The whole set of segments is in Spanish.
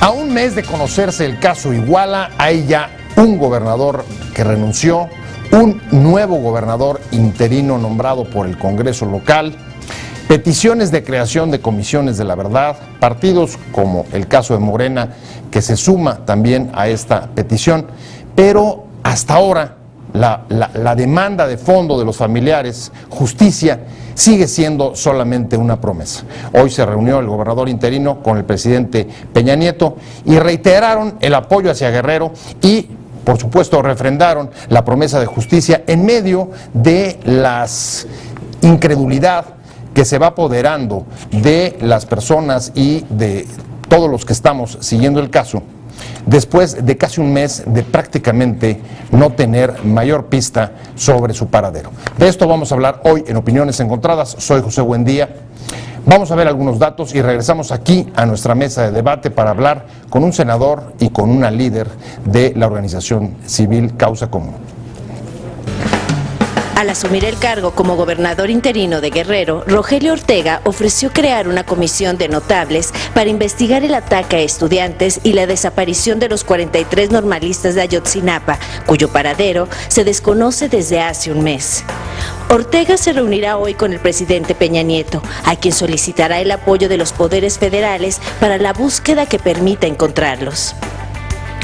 A un mes de conocerse el caso Iguala, hay ya un gobernador que renunció, un nuevo gobernador interino nombrado por el Congreso local, peticiones de creación de comisiones de la verdad, partidos como el caso de Morena, que se suma también a esta petición, pero hasta ahora la demanda de fondo de los familiares, justicia, sigue siendo solamente una promesa. Hoy se reunió el gobernador interino con el presidente Peña Nieto y reiteraron el apoyo hacia Guerrero y, por supuesto, refrendaron la promesa de justicia en medio de la incredulidad que se va apoderando de las personas y de todos los que estamos siguiendo el caso, después de casi un mes de prácticamente no tener mayor pista sobre su paradero. De esto vamos a hablar hoy en Opiniones Encontradas. Soy José Buendía. Vamos a ver algunos datos y regresamos aquí a nuestra mesa de debate para hablar con un senador y con una líder de la organización civil Causa Común. Al asumir el cargo como gobernador interino de Guerrero, Rogelio Ortega ofreció crear una comisión de notables para investigar el ataque a estudiantes y la desaparición de los 43 normalistas de Ayotzinapa, cuyo paradero se desconoce desde hace un mes. Ortega se reunirá hoy con el presidente Peña Nieto, a quien solicitará el apoyo de los poderes federales para la búsqueda que permita encontrarlos.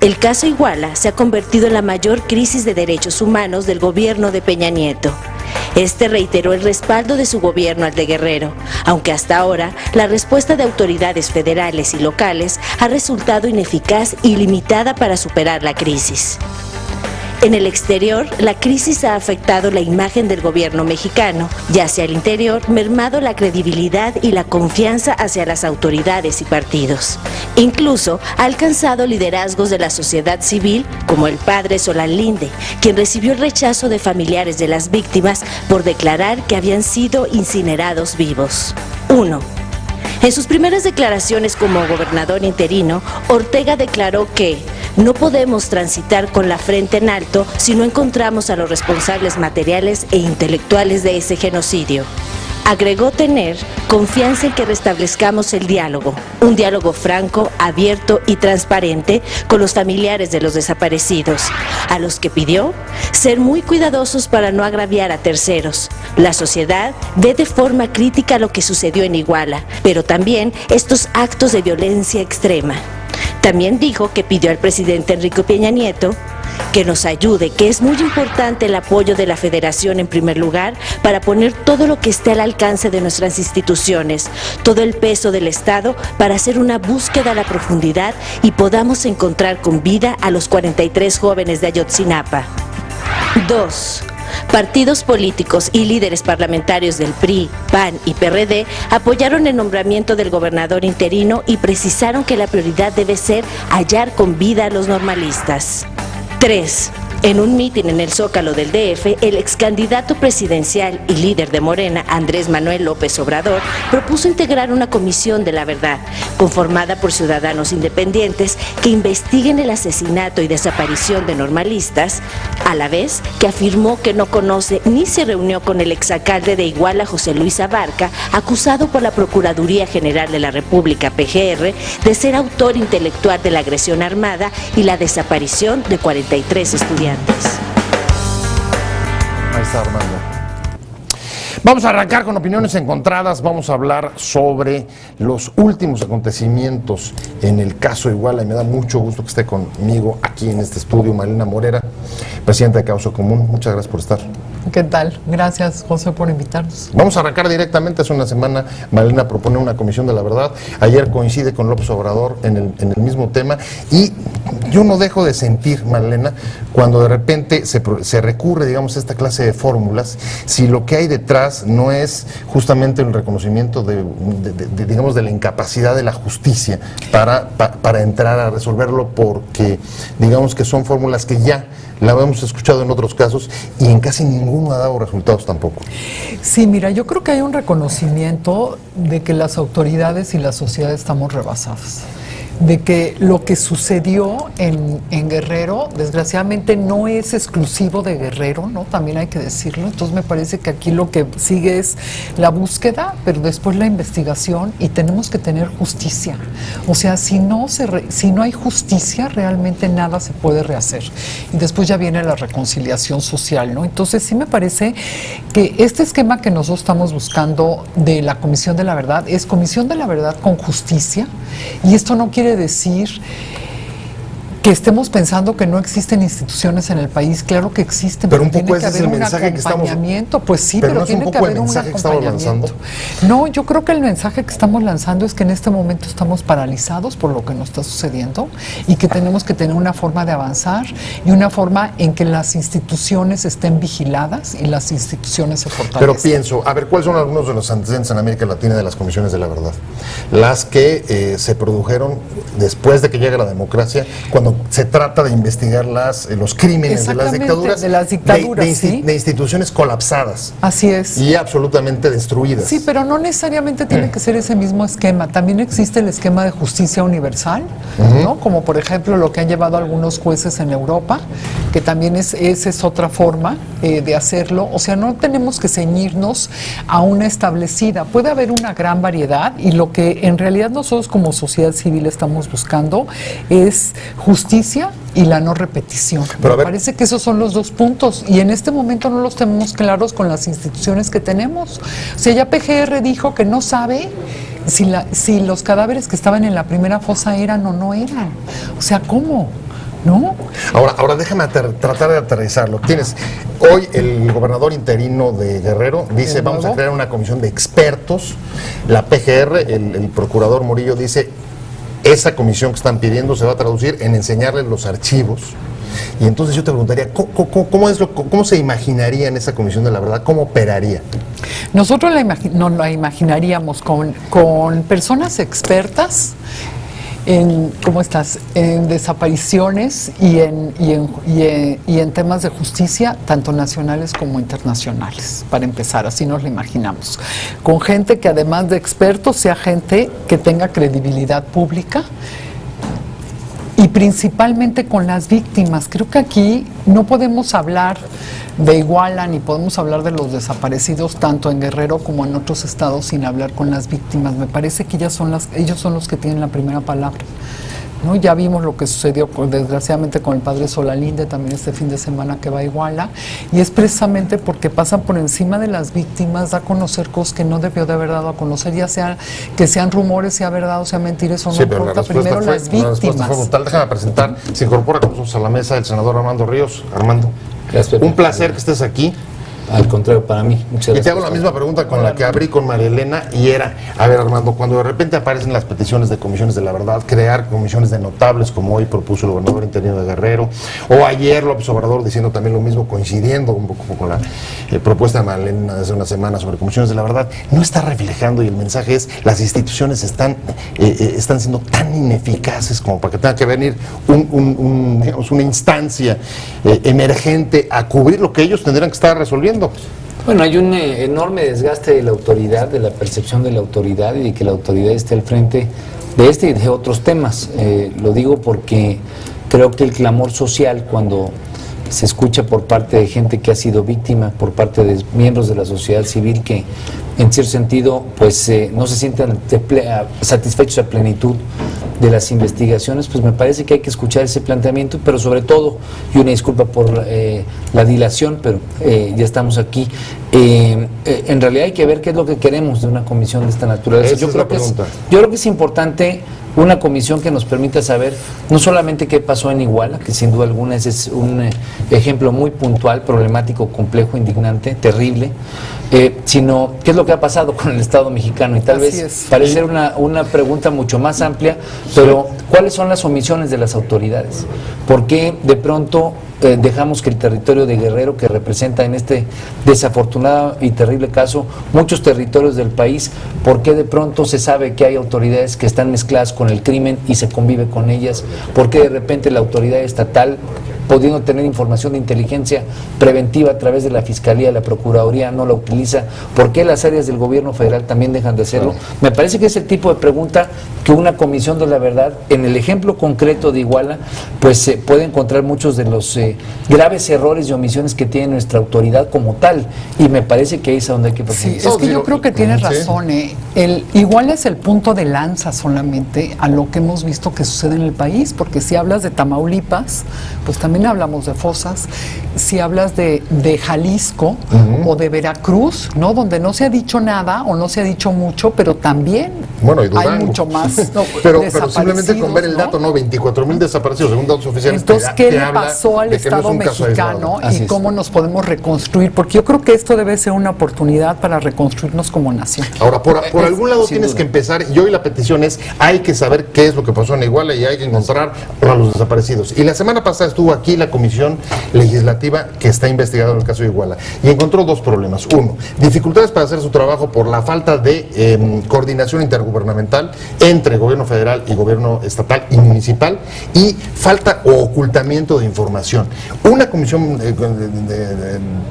El caso Iguala se ha convertido en la mayor crisis de derechos humanos del gobierno de Peña Nieto. Este reiteró el respaldo de su gobierno al de Guerrero, aunque hasta ahora la respuesta de autoridades federales y locales ha resultado ineficaz y limitada para superar la crisis. En el exterior, la crisis ha afectado la imagen del gobierno mexicano y hacia el interior mermado la credibilidad y la confianza hacia las autoridades y partidos. Incluso ha alcanzado liderazgos de la sociedad civil como el padre Solán Linde, quien recibió el rechazo de familiares de las víctimas por declarar que habían sido incinerados vivos. 1. En sus primeras declaraciones como gobernador interino, Ortega declaró que no podemos transitar con la frente en alto si no encontramos a los responsables materiales e intelectuales de ese genocidio. Agregó tener confianza en que restablezcamos el diálogo, un diálogo franco, abierto y transparente con los familiares de los desaparecidos, a los que pidió ser muy cuidadosos para no agraviar a terceros. La sociedad ve de forma crítica lo que sucedió en Iguala, pero también estos actos de violencia extrema. También dijo que pidió al presidente Enrique Peña Nieto que nos ayude, que es muy importante el apoyo de la Federación en primer lugar para poner todo lo que esté al alcance de nuestras instituciones, todo el peso del Estado para hacer una búsqueda a la profundidad y podamos encontrar con vida a los 43 jóvenes de Ayotzinapa. 2. Partidos políticos y líderes parlamentarios del PRI, PAN y PRD apoyaron el nombramiento del gobernador interino y precisaron que la prioridad debe ser hallar con vida a los normalistas. 3. En un mitin en el Zócalo del DF, el excandidato presidencial y líder de Morena, Andrés Manuel López Obrador, propuso integrar una comisión de la verdad, conformada por ciudadanos independientes que investiguen el asesinato y desaparición de normalistas, a la vez que afirmó que no conoce ni se reunió con el exalcalde de Iguala, José Luis Abarca, acusado por la Procuraduría General de la República, PGR, de ser autor intelectual de la agresión armada y la desaparición de 43 estudiantes. Ahí está Armando. Vamos a arrancar con opiniones encontradas. Vamos a hablar sobre los últimos acontecimientos en el caso Iguala y me da mucho gusto que esté conmigo aquí en este estudio Malena Morera, presidenta de Causa Común. Muchas gracias por estar. ¿Qué tal? Gracias, José, por invitarnos. Vamos a arrancar directamente. Hace una semana Malena propone una comisión de la verdad. Ayer coincide con López Obrador en el mismo tema y yo no dejo de sentir, Malena, cuando de repente se recurre, digamos, a esta clase de fórmulas, si lo que hay detrás no es justamente el reconocimiento digamos, de la incapacidad de la justicia para entrar a resolverlo, porque digamos que son fórmulas que ya la hemos escuchado en otros casos y en casi ninguno ha dado resultados tampoco. Sí, mira, yo creo que hay un reconocimiento de que las autoridades y la sociedad estamos rebasadas. de que lo que sucedió en Guerrero, desgraciadamente, no es exclusivo de Guerrero, ¿no? También hay que decirlo. Entonces me parece que aquí lo que sigue es la búsqueda, pero después la investigación, y tenemos que tener justicia. O sea, si no hay justicia, realmente nada se puede rehacer. Y después ya viene la reconciliación social, ¿no? Entonces sí me parece que este esquema que nosotros estamos buscando de la Comisión de la Verdad es Comisión de la Verdad con justicia, y esto no quiere decir que estemos pensando que no existen instituciones en el país. Claro que existen, pero tiene que haber un acompañamiento. Pues sí, pero tiene que haber un acompañamiento. No, yo creo que el mensaje que estamos lanzando es que en este momento estamos paralizados por lo que nos está sucediendo y que tenemos que tener una forma de avanzar y una forma en que las instituciones estén vigiladas y las instituciones se fortalezcan. Pero pienso, a ver, ¿cuáles son algunos de los antecedentes en América Latina de las comisiones de la verdad? Las que se produjeron después de que llega la democracia, cuando se trata de investigar los crímenes de las dictaduras, de instituciones colapsadas. Así es. Y absolutamente destruidas. Sí, pero no necesariamente tiene que ser ese mismo esquema. También existe el esquema de justicia universal, ¿no? Como por ejemplo lo que han llevado algunos jueces en Europa, que también esa es otra forma de hacerlo. O sea, no tenemos que ceñirnos a una establecida. Puede haber una gran variedad, y lo que en realidad nosotros como sociedad civil estamos buscando es justicia y la no repetición. Pero me parece que esos son los dos puntos, y en este momento no los tenemos claros con las instituciones que tenemos. O sea, ya PGR dijo que no sabe si los cadáveres que estaban en la primera fosa eran o no eran. O sea, ¿cómo? ¿No? Ahora déjame tratar de aterrizarlo. Hoy el gobernador interino de Guerrero dice: vamos a crear una comisión de expertos. La PGR, el procurador Murillo, dice: esa comisión que están pidiendo se va a traducir en enseñarles los archivos. Y entonces yo te preguntaría, ¿cómo se imaginaría en esa comisión de la verdad? ¿Cómo operaría? Nosotros nos la imaginaríamos con personas expertas en desapariciones y en temas de justicia, tanto nacionales como internacionales, para empezar. Así nos lo imaginamos, con gente que además de expertos sea gente que tenga credibilidad pública, y principalmente con las víctimas. Creo que aquí no podemos hablar de Iguala ni podemos hablar de los desaparecidos tanto en Guerrero como en otros estados sin hablar con las víctimas. Me parece que ellos son los que tienen la primera palabra, ¿no? Ya vimos lo que sucedió desgraciadamente con el padre Solalinde también este fin de semana, que va a Iguala, y es precisamente porque pasan por encima de las víctimas, da a conocer cosas que no debió de haber dado a conocer, ya sea que sean rumores, sea verdad o sea mentira, eso no importa. Primero las víctimas. Déjame presentar, se incorpora con nosotros a la mesa el senador Armando Ríos. Armando, gracias, un placer que estés aquí. Al contrario, para mí, muchas gracias. Y te hago la misma pregunta con la que abrí con María Elena, y era: a ver, Armando, cuando de repente aparecen las peticiones de comisiones de la verdad, crear comisiones de notables, como hoy propuso el gobernador interino de Guerrero, o ayer López Obrador diciendo también lo mismo, coincidiendo un poco con la propuesta de María Elena de hace una semana sobre comisiones de la verdad, no está reflejando, y el mensaje es: las instituciones están siendo tan ineficaces como para que tenga que venir una instancia emergente a cubrir lo que ellos tendrían que estar resolviendo. Bueno, hay un enorme desgaste de la autoridad, de la percepción de la autoridad, y de que la autoridad esté al frente de este y de otros temas. Lo digo porque creo que el clamor social, cuando se escucha por parte de gente que ha sido víctima, por parte de miembros de la sociedad civil que en cierto sentido pues no se sienten satisfechos a plenitud de las investigaciones, pues me parece que hay que escuchar ese planteamiento, pero sobre todo, y una disculpa por la dilación, pero ya estamos aquí, en realidad hay que ver qué es lo que queremos de una comisión de esta naturaleza. Yo creo que es importante una comisión que nos permita saber no solamente qué pasó en Iguala, que sin duda alguna ese es un ejemplo muy puntual, problemático, complejo, indignante, terrible, sino qué es lo que ha pasado con el Estado mexicano, y tal vez parece ser una pregunta mucho más amplia, pero ¿cuáles son las omisiones de las autoridades? ¿Por qué de pronto dejamos que el territorio de Guerrero, que representa en este desafortunado y terrible caso muchos territorios del país, por qué de pronto se sabe que hay autoridades que están mezcladas con el crimen y se convive con ellas? ¿Por qué de repente la autoridad estatal, pudiendo tener información de inteligencia preventiva a través de la Fiscalía, la Procuraduría, no la utiliza? ¿Por qué las áreas del gobierno federal también dejan de hacerlo? Me parece que es el tipo de pregunta que una comisión de la verdad, en el ejemplo concreto de Iguala, pues se puede encontrar muchos de los graves errores y omisiones que tiene nuestra autoridad como tal, y me parece que ahí es a donde hay que profundizar. Sí, es que yo creo que tienes razón. Iguala es el punto de lanza solamente a lo que hemos visto que sucede en el país, porque si hablas de Tamaulipas, pues también hablamos de fosas. Si hablas de Jalisco o de Veracruz, ¿no? Donde no se ha dicho nada o no se ha dicho mucho, pero también hay mucho más. pero simplemente con ver el dato, ¿no? 24,000 desaparecidos, según datos oficiales. Entonces, ¿qué le pasó al Estado mexicano y cómo nos podemos reconstruir? Porque yo creo que esto debe ser una oportunidad para reconstruirnos como nación. Ahora, por algún lado tienes que empezar, y hoy la petición es, hay que saber qué es lo que pasó en Iguala y hay que encontrar a los desaparecidos. Y la semana pasada estuvo aquí la comisión legislativa que está investigando el caso de Iguala y encontró dos problemas. Uno, dificultades para hacer su trabajo por la falta de coordinación intergubernamental entre gobierno federal y gobierno estatal y municipal, y falta o ocultamiento de información. Una comisión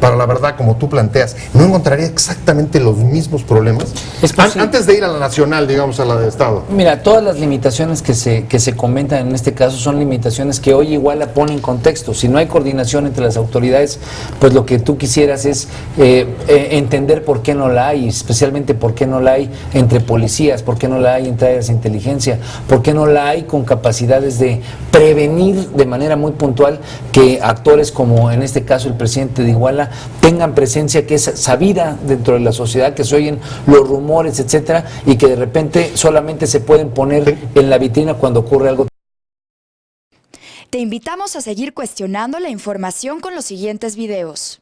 para la verdad, como tú planteas, ¿no encontraría exactamente los mismos problemas? Antes de ir a la nacional, digamos, a la de Estado. Mira, todas las limitaciones que se comentan en este caso son limitaciones que hoy Iguala pone en contexto. Si no hay coordinación entre las autoridades, pues lo que tú quisieras es entender por qué no la hay, especialmente por qué no la hay entre policías, por qué no la hay entre áreas de inteligencia, por qué no la hay con capacidades de prevenir de manera muy puntual que actores como en este caso el presidente de Iguala tengan presencia que es sabida dentro de la sociedad, que se oyen los rumores, etcétera, y que de repente solamente se pueden poner en la vitrina cuando ocurre algo. Te invitamos a seguir cuestionando la información con los siguientes videos.